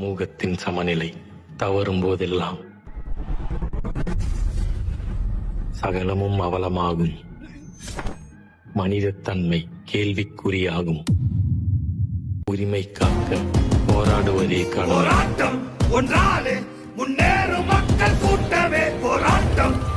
சமூகத்தின் சமநிலை தவறும் போதெல்லாம் சகலமும் அவலமாகும். மனிதத்தன்மை கேள்விக்குறியாகும். உரிமை காக்க போராடுவதே களம். போராட்டம் ஒன்றாலே முன்னேறும் மக்கள் கூட்டமே போராட்டம்.